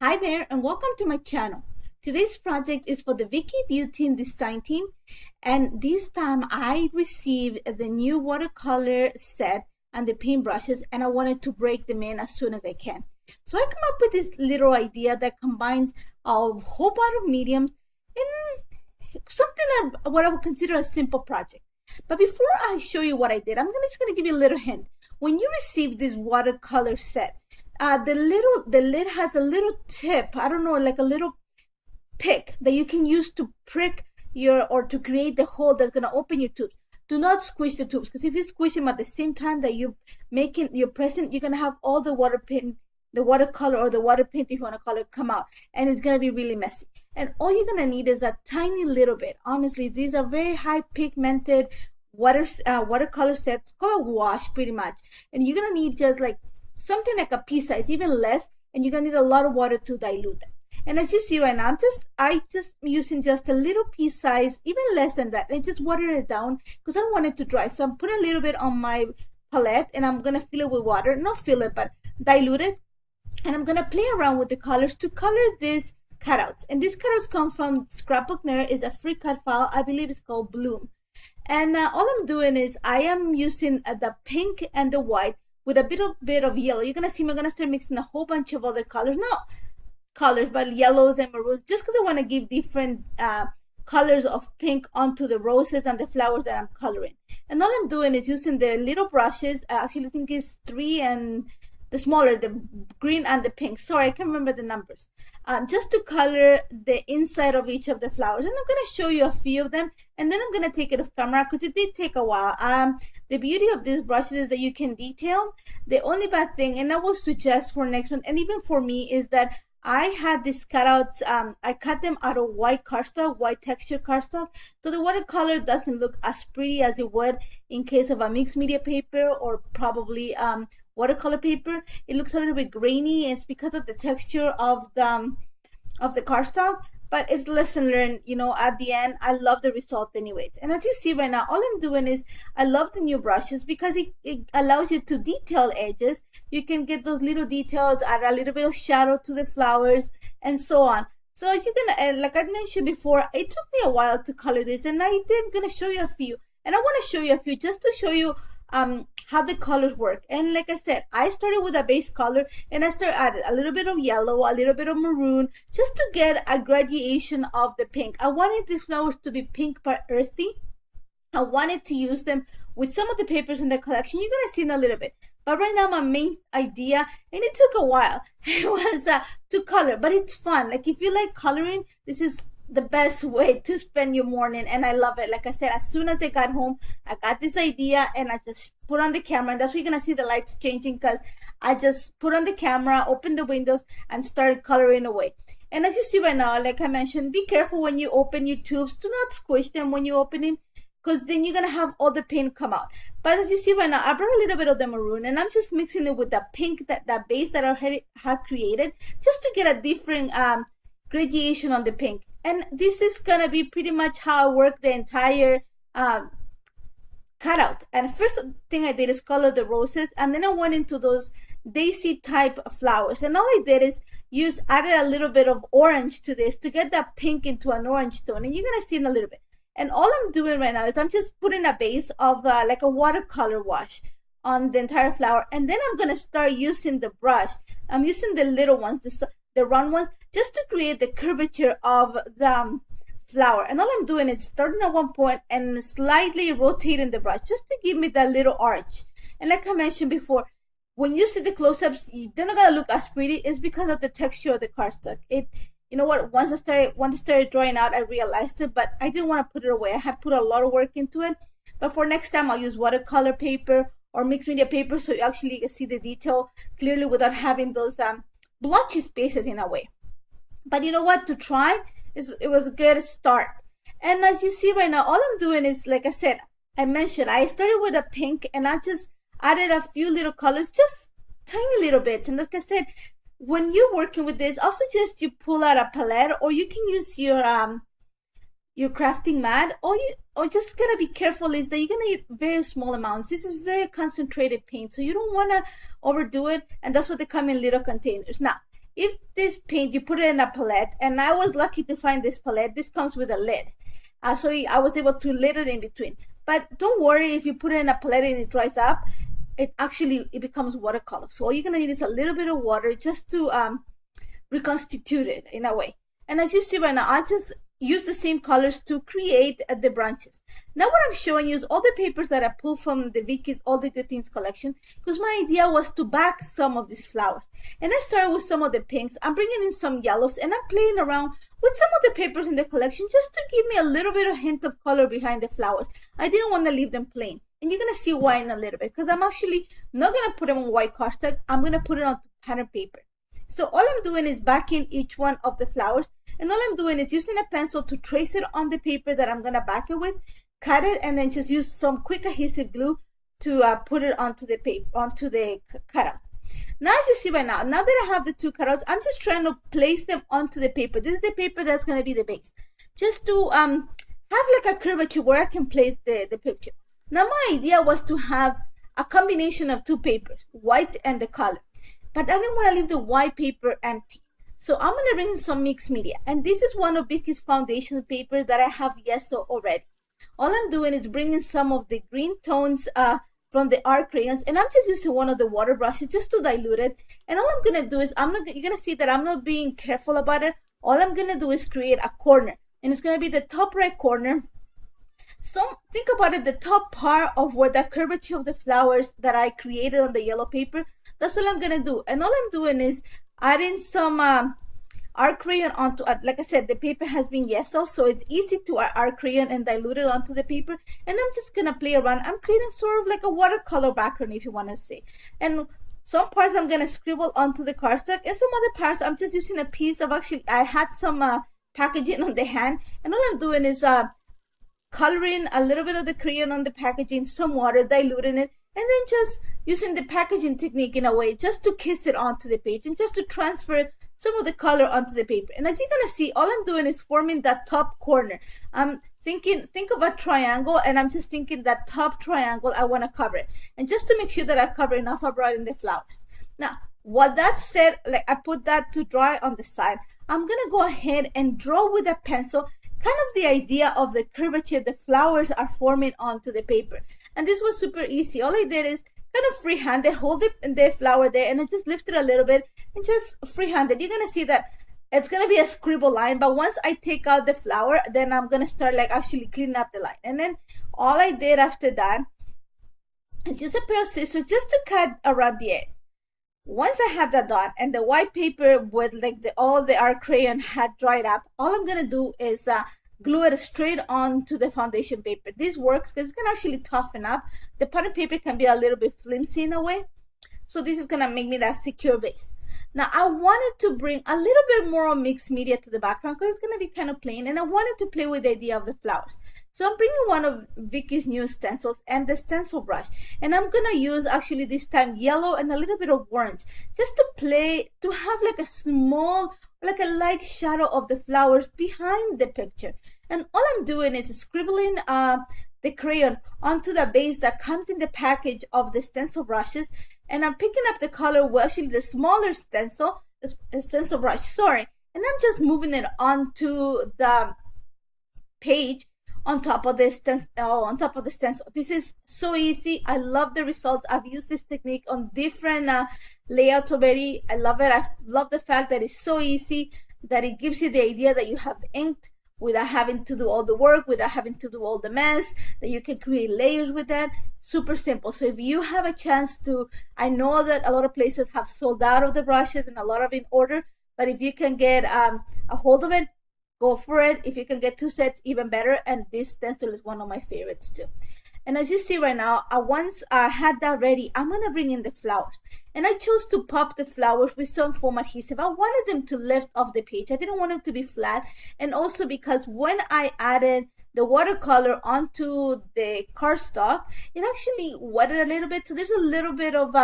Hi there and welcome to my channel. Today's project is for the Vicki Boutin design team, and this time I received the new watercolor set and the paintbrushes, and I wanted to break them in as soon as I can. So I come up with this little idea that combines a whole bunch of mediums in something what I would consider a simple project. But before I show you what I did, I'm just going to give you a little hint. When you receive this watercolor set, the lid has a little tip, I don't know, like a little pick that you can use to prick or to create the hole that's going to open your tubes. Do not squish the tubes, because if you squish them at the same time that you're pressing, you're going to have all the watercolor or the water paint, if you want to call it, come out, and it's going to be really messy. And all you're going to need is a tiny little bit. Honestly, these are very high pigmented watercolor sets, called a wash pretty much, and you're going to need just like something like a pea size, even less, and you're gonna need a lot of water to dilute them. And as you see right now, I just using just a little pea size, even less than that, and just water it down because I don't want it to dry. So I'm putting a little bit on my palette, and I'm gonna fill it with water, not fill it, but dilute it, and I'm gonna play around with the colors to color these cutouts. And these cutouts come from Scrapbook Nerd. Is a free cut file. I believe it's called Bloom. And all I'm doing is I am using the pink and the white with a bit of yellow. You're gonna see me, I'm gonna start mixing a whole bunch of other colors, not colors, but yellows and maroons, just because I want to give different colors of pink onto the roses and the flowers that I'm coloring. And all I'm doing is using the little brushes. I actually think it's 3, and the smaller, the green and the pink. Sorry, I can't remember the numbers. Just to color the inside of each of the flowers. And I'm going to show you a few of them, and then I'm going to take it off camera because it did take a while. The beauty of these brushes is that you can detail. The only bad thing, and I will suggest for next one, and even for me, is that I had these cutouts, I cut them out of white cardstock, white textured cardstock, so the watercolor doesn't look as pretty as it would in case of a mixed media paper or probably watercolor paper. It looks a little bit grainy, and it's because of the texture of the cardstock, but it's lesson learned. You know, at the end, I love the result anyways. And as you see right now, all I'm doing is I love the new brushes because it allows you to detail edges. You can get those little details, add a little bit of shadow to the flowers, and so on. So as you're gonna, like I mentioned before, it took me a while to color this, and I'm gonna show you a few. And I want to show you a few just to show you how the colors work. And like I said, I started with a base color, and I started adding a little bit of yellow, a little bit of maroon, just to get a gradation of the pink. I wanted these flowers to be pink but earthy. I wanted to use them with some of the papers in the collection. You're gonna see in a little bit. But right now, my main idea, and it took a while, it was to color, but it's fun. Like if you like coloring, this is the best way to spend your morning, and I love it. Like I said, as soon as I got home, I got this idea, and I just put on the camera, and that's why you're gonna see the lights changing, because I just put on the camera, opened the windows, and started coloring away. And as you see right now, like I mentioned, be careful when you open your tubes. Do not squish them when you open them, because then you're gonna have all the paint come out. But as you see right now, I brought a little bit of the maroon, and I'm just mixing it with the pink, that base that I have created, just to get a different gradation on the pink. And this is gonna be pretty much how I work the entire cutout. And first thing I did is color the roses, and then I went into those daisy type flowers, and all I did is added a little bit of orange to this to get that pink into an orange tone, and you're gonna see in a little bit. And all I'm doing right now is I'm just putting a base of like a watercolor wash on the entire flower, and then I'm gonna start using the brush. I'm using the little ones, the round ones, just to create the curvature of the flower. And all I'm doing is starting at one point and slightly rotating the brush just to give me that little arch. And like I mentioned before, when you see the close-ups, they're not gonna look as pretty. It's because of the texture of the cardstock. You know what? Once it started drying out, I realized it, but I didn't want to put it away. I had put a lot of work into it. But for next time, I'll use watercolor paper or mixed media paper, so you actually see the detail clearly without having those blotchy spaces in a way. But you know what? To try, it was a good start. And as you see right now, all I'm doing is, like I said, I mentioned, I started with a pink, and I just added a few little colors, just tiny little bits. And like I said, when you're working with this, I'll suggest you pull out a palette, or you can use your crafting mat, or just gotta be careful is that you're gonna need very small amounts. This is very concentrated paint, so you don't want to overdo it, and that's what they come in little containers. Now, if this paint, you put it in a palette, and I was lucky to find this palette. This comes with a lid. So I was able to lid it in between. But don't worry if you put it in a palette and it dries up, it becomes watercolor. So all you're gonna need is a little bit of water just to reconstitute it in a way. And as you see right now, I just use the same colors to create the branches. Now what I'm showing you is all the papers that I pulled from the Vicki's All the Good Things collection, because my idea was to back some of these flowers. And I started with some of the pinks. I'm bringing in some yellows, and I'm playing around with some of the papers in the collection just to give me a little bit of hint of color behind the flowers. I didn't want to leave them plain. And you're going to see why in a little bit, because I'm actually not going to put them on white cardstock. I'm going to put it on pattern paper. So all I'm doing is backing each one of the flowers, and all I'm doing is using a pencil to trace it on the paper that I'm going to back it with, cut it, and then just use some quick adhesive glue to put it onto the paper, onto the cutout. Now as you see right now that I have the two cutouts, I'm just trying to place them onto the paper. This is the paper that's going to be the base, just to have like a curvature where I can place the picture. Now my idea was to have a combination of two papers, white and the color. But I didn't want to leave the white paper empty. So I'm going to bring in some mixed media. And this is one of Vicki's foundation papers that I have yeso already. All I'm doing is bringing some of the green tones from the art crayons. And I'm just using one of the water brushes just to dilute it. And all I'm going to do is, you're going to see that I'm not being careful about it. All I'm going to do is create a corner. And it's going to be the top right corner. So think about it, the top part of where the curvature of the flowers that I created on the yellow paper, that's all I'm going to do. And all I'm doing is adding some art crayon onto, like I said, the paper has been yeso, so it's easy to art crayon and dilute it onto the paper. And I'm just going to play around. I'm creating sort of like a watercolor background, if you want to say. And some parts I'm going to scribble onto the cardstock, and some other parts I'm just using a piece of, actually, I had some packaging on the hand. And all I'm doing is coloring a little bit of the crayon on the packaging, some water, diluting it, and then just using the packaging technique in a way just to kiss it onto the page and just to transfer some of the color onto the paper. And as you're gonna see, all I'm doing is forming that top corner. Think of a triangle, and I'm just thinking that top triangle, I want to cover it. And just to make sure that I cover enough, I brought in the flowers. Now, what that said, like I put that to dry on the side, I'm gonna go ahead and draw with a pencil kind of the idea of the curvature the flowers are forming onto the paper. And this was super easy. All I did is kind of freehanded, hold it in the flower there, and I just lifted a little bit and just freehanded. You're gonna see that it's gonna be a scribble line, but once I take out the flower, then I'm gonna start like actually cleaning up the line. And then all I did after that is use a pair of scissors just to cut around the edge. Once I had that done and the white paper with like all the art crayon had dried up, all I'm gonna do is glue it straight onto the foundation paper. This works because it's gonna actually toughen up. The pattern paper can be a little bit flimsy in a way, so this is gonna make me that secure base. Now I wanted to bring a little bit more mixed media to the background because it's gonna be kind of plain, and I wanted to play with the idea of the flowers. So I'm bringing one of Vicki's new stencils and the stencil brush, and I'm gonna use actually this time yellow and a little bit of orange just to play, to have like a small, like a light shadow of the flowers behind the picture. And all I'm doing is scribbling the crayon onto the base that comes in the package of the stencil brushes, and I'm picking up the color, well, actually the smaller stencil brush, sorry, and I'm just moving it onto the page on top of the stencil. This is so easy. I love the results. I've used this technique on different layouts already. I love it. I love the fact that it's so easy, that it gives you the idea that you have inked without having to do all the work, without having to do all the mess, that you can create layers with that. Super simple. So if you have a chance to, I know that a lot of places have sold out of the brushes and a lot of in order, but if you can get a hold of it, go for it. If you can get 2 sets, even better. And this stencil is one of my favorites too. And as you see right now, once I had that ready, I'm gonna bring in the flowers. And I chose to pop the flowers with some foam adhesive. I wanted them to lift off the page. I didn't want them to be flat. And also because when I added the watercolor onto the cardstock, it actually wetted a little bit. So there's a little bit of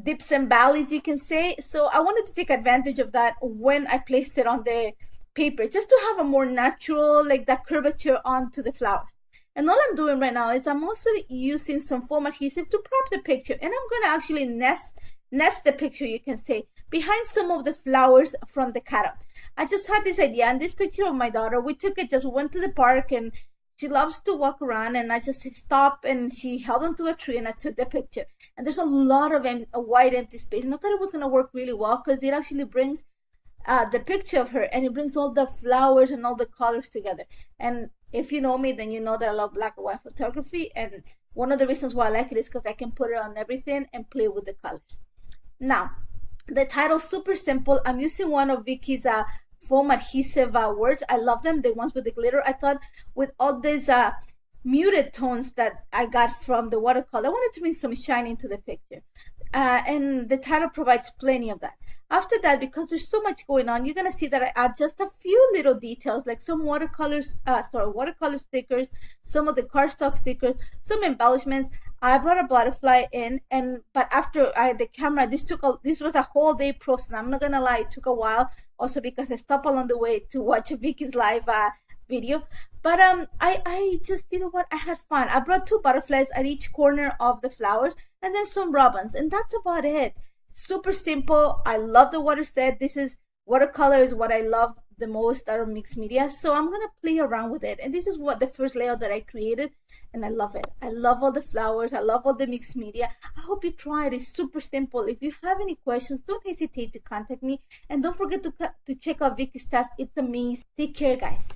dips and valleys, you can say. So I wanted to take advantage of that when I placed it on the paper, just to have a more natural, like that curvature onto the flowers. And all I'm doing right now is I'm also using some foam adhesive to prop the picture, and I'm going to actually nest the picture, you can say, behind some of the flowers from the cutout. I just had this idea, and this picture of my daughter, we took it, we went to the park, and she loves to walk around, and I just stopped, and she held onto a tree, and I took the picture. And there's a lot of a wide empty space, and I thought it was going to work really well because it actually brings the picture of her, and it brings all the flowers and all the colors together. And if you know me, then you know that I love black and white photography, and one of the reasons why I like it is because I can put it on everything and play with the colors. Now, the title's super simple. I'm using one of Vicki's foam adhesive words. I love them, the ones with the glitter. I thought with all these muted tones that I got from the watercolor, I wanted to bring some shine into the picture. And the title provides plenty of that. After that, because there's so much going on, you're gonna see that I add just a few little details, like some watercolor stickers, some of the cardstock stickers, some embellishments. I brought a butterfly in, but after I had the camera, this was a whole day process. I'm not gonna lie, it took a while, also because I stopped along the way to watch Vicki's live video. But I just, you know what, I had fun. I brought 2 butterflies at each corner of the flowers, and then some robins, and that's about it. Super simple. I love the water set. Watercolor is what I love the most out of mixed media, so I'm gonna play around with it. And this is what the first layout that I created, and I love it. I love all the flowers. I love all the mixed media. I hope you try it. It's super simple. If you have any questions, don't hesitate to contact me, and don't forget to check out Vicki's stuff. It's amazing. Take care, guys.